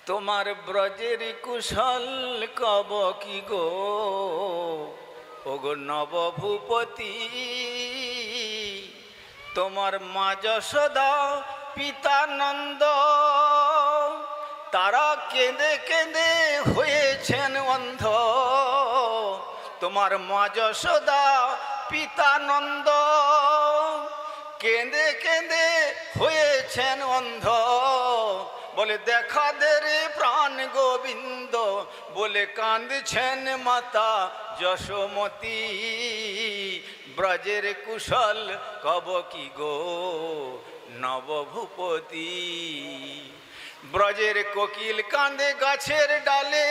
তোমার ব্রজের কুশল কব কি গো, ওগো নবভূপতি। তোমার মা যশোদা পিতা নন্দ, তারা কেঁদে কেঁদে হয়েছেন অন্ধ। তোমার মা যশোদা পিতা নন্দ, কেঁদে কেঁদে হয়েছেন অন্ধ। বলে দেখা দে রে প্রাণ গোবিন্দ, বলে কাঁদছেন মাতা যশোমতী। ব্রজের কুশল কব কি গো নবভূপতি। ব্রজের কোকিল কাঁদে গাছের ডালে,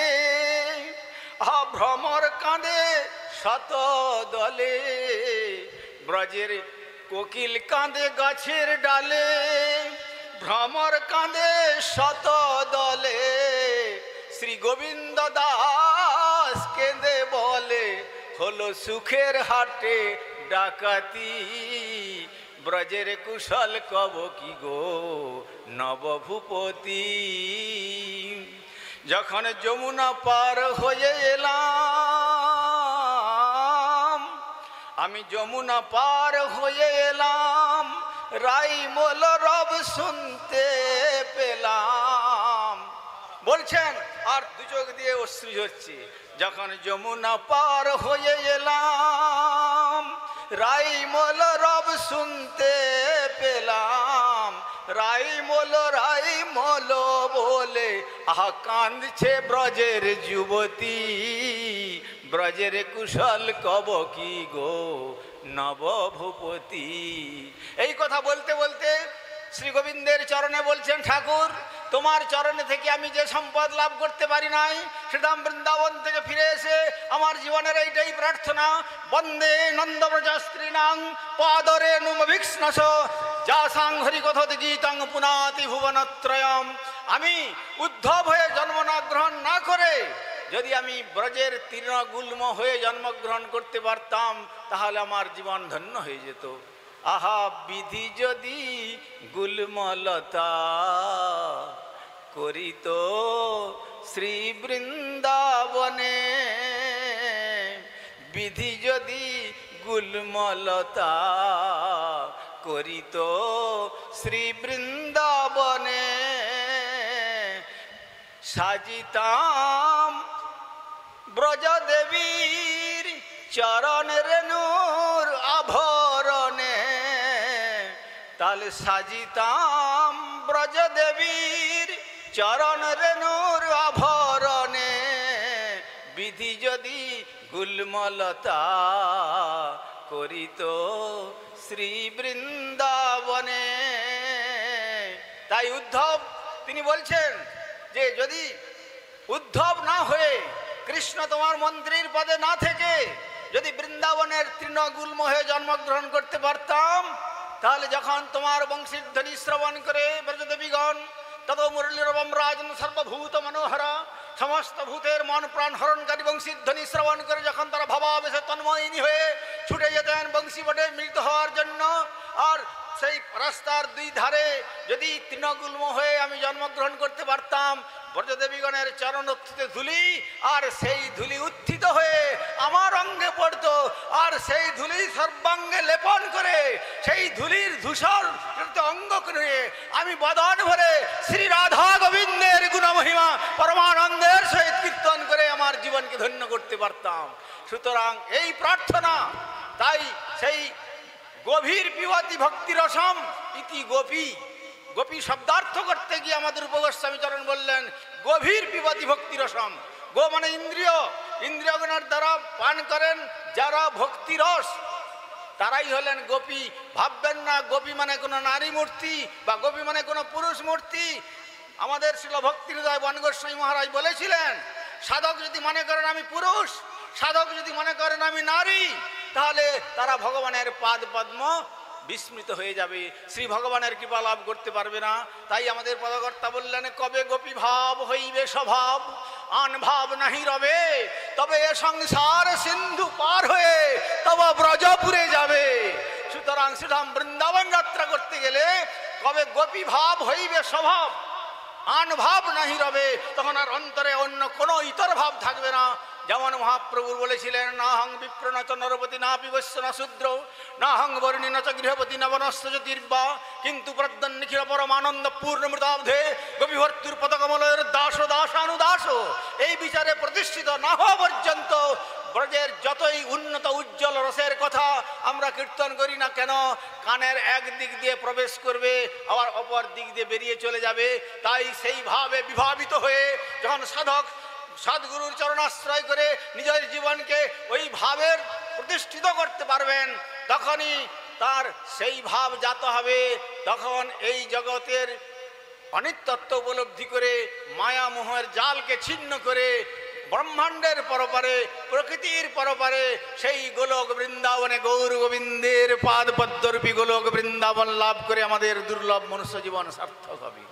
ভ্রমর কাঁদে শত দলে। ব্রজের কোকিল কাঁদে গাছের ডালে, ভ্রমর কাঁদে শত দলে। শ্রী গোবিন্দ দাস কেঁদে বলে, হলো সুখের হাটে ডাকাতি। ব্রজের কুশল কব কি গো নবভূপতি। যখন যমুনা পার হয়ে এলাম, আমি যমুনা পার হয়ে এলাম, রাইমল রব শুনতে পেলাম। বলছেন আর দু চোখ দিয়ে অশ্রু ঝরছে। যখন যমুনা পার হয়ে এলাম, রাইমল রব শুনতে পেলাম। রাইমল রাইমল বলে আহা কাঁদছে ব্রজের যুবতী। ব্রজের কুশল কব কি গো নবভূপতি। এই কথা বলতে বলতে শ্রী গোবিন্দের চরণে বলছেন, ঠাকুর তোমার চরণে থেকে আমি যে সম্পদ লাভ করতে পারি নাই, সেটা বৃন্দাবন থেকে ফিরে এসে আমার জীবনের এইটাই প্রার্থনা। বন্দে নন্দব্রজস্ত্রীণাং পাদরে নুমভিক্ষ্ণস যাসাং হরিকথতি গীতং পুনাতি ভুবনত্রয়ম। আমি উদ্ধব হয়ে জন্ম না গ্রহণ না করে যদি আমি ব্রজের তৃণগুল্ম হয়ে জন্মগ্রহণ করতে পারতাম, তাহলে আমার জীবন ধন্য হয়ে যেত। আহা বিধি যদি গুল্মলতা করিত শ্রী বৃন্দাবনে। বিধি যদি গুল্মলতা করিত শ্রী বৃন্দাবনে, সাজিতাম ব্রজদেবীর চরণ রেণুর আভরণে। তাহলে সাজিতাম ব্রজদেবীর চরণ রেণুর আভরণে। বিধি যদি গুল্মলতা করিত শ্রী বৃন্দাবনে। তাই উদ্ধব তিনি বলছেন যে যদি উদ্ধব না হয়ে, কৃষ্ণ তোমার মন্ত্রীর পদে না থেকে যদি বৃন্দাবনের তৃণগুল্ম হয়ে জন্মগ্রহণ করতে পারতাম, তাহলে যখন তোমার বংশীর ধ্বনি শ্রবণ করে ব্রজদেবীগণ তত মুরলীরবম রাজন সর্বভূত মনোহরা, সমস্ত ভূতের মন প্রাণ হরণকারী বংশীর ধ্বনি শ্রবণ করে যখন তারা ভাবাবেশে তন্ময়িনী হয়ে ছুটে যেতেন বংশী বটে মিলিত হওয়ার জন্য, আর সেই রাস্তার দুই ধারে যদি তৃণগুল্ম হয়ে আমি জন্মগ্রহণ করতে পারতাম, ব্রজদেবীগণের চরণোত্থিতে ধুলি, আর সেই ধুলি উত্থিত হয়ে আমার অঙ্গে পড়তো, আর সেই ধুলি সর্বাঙ্গে লেপন করে সেই ধুলির ধূসর অঙ্গ করে আমি বদন ভরে শ্রী রাধা গোবিন্দের গুণমহিমা পরমানন্দের সহিত কীর্তন করে আমার জীবনকে ধন্য করতে পারতাম। সুতরাং এই প্রার্থনা, তাই সেই গভীর পিবতি ভক্তিরসম ইতি গোপী। গোপী শব্দার্থ করতে গিয়ে আমাদের উপগোস্বামী চরণ বললেন গভীর পিবতি ভক্তিরসম। গো মানে ইন্দ্রিয়, ইন্দ্রিয়গণের দ্বারা পান করেন যারা ভক্তিরস, তারাই হলেন গোপী। ভাববেন না গোপী মানে কোনো নারী মূর্তি বা গোপী মানে কোনো পুরুষ মূর্তি। আমাদের শিল ভক্তিহৃদয় বনগোস্বামী মহারাজ বলেছিলেন, সাধক যদি মনে করেন আমি পুরুষ, সাধক যদি মনে করেন আমি নারী, তাহলে তারা ভগবানের পাদ পদ্ম বিস্মৃত হয়ে যাবে, শ্রী ভগবানের কৃপা লাভ করতে পারবে না। তাই আমাদের পদকর্তা বললেন, কবে গোপী ভাব হইবে স্বভাব, আন ভাব নাহি রবে, তবে এ সংসার সিন্ধু পার হয়ে তব ব্রজপুরে যাবে। সুতরাং শ্রীধাম বৃন্দাবন যাত্রা করতে গেলে কবে গোপী ভাব হইবে স্বভাব, আন ভাব নাহি রবে, তখন আর অন্তরে অন্য কোনো ইতর ভাব থাকবে না। যেমন মহাপ্রভু বলেছিলেন, না হং বিপ্র ন চ নরপতি না পিবস্য না শূদ্র না হং বর্ণী ন চ গৃহপতি না বনস্থ জ্যোতির্বা কিন্তু প্রদ্যন নিখিল পরমানন্দ পূর্ণমৃতাব্ধে গোপীভর্তুর পদকমলয়ের দাস দাসানুদাস। এই বিচারে প্রতিষ্ঠিত না হওয়া পর্যন্ত ব্রজের যতই উন্নত উজ্জ্বল রসের কথা আমরা কীর্তন করি না কেন, কানের এক দিক দিয়ে প্রবেশ করবে আবার অপর দিক দিয়ে বেরিয়ে চলে যাবে। তাই সেইভাবে বিভাবিত হয়ে যখন সাধক সদ্গুরুর চরণাশ্রয় করে নিজের জীবনকে ওই ভাবের প্রতিষ্ঠিত করতে পারবেন, তখনই তার সেই ভাব জাত হবে। তখন এই জগতের অনিত্যত্ব উপলব্ধি করে মায়া মোহের জালকে ছিন্ন করে ব্রহ্মাণ্ডের পরপারে প্রকৃতির পরপারে সেই গোলক বৃন্দাবনে গৌর গোবিন্দের পাদ পদ্মরূপী গোলক বৃন্দাবন লাভ করে আমাদের দুর্লভ মনুষ্য জীবন সার্থক হবে।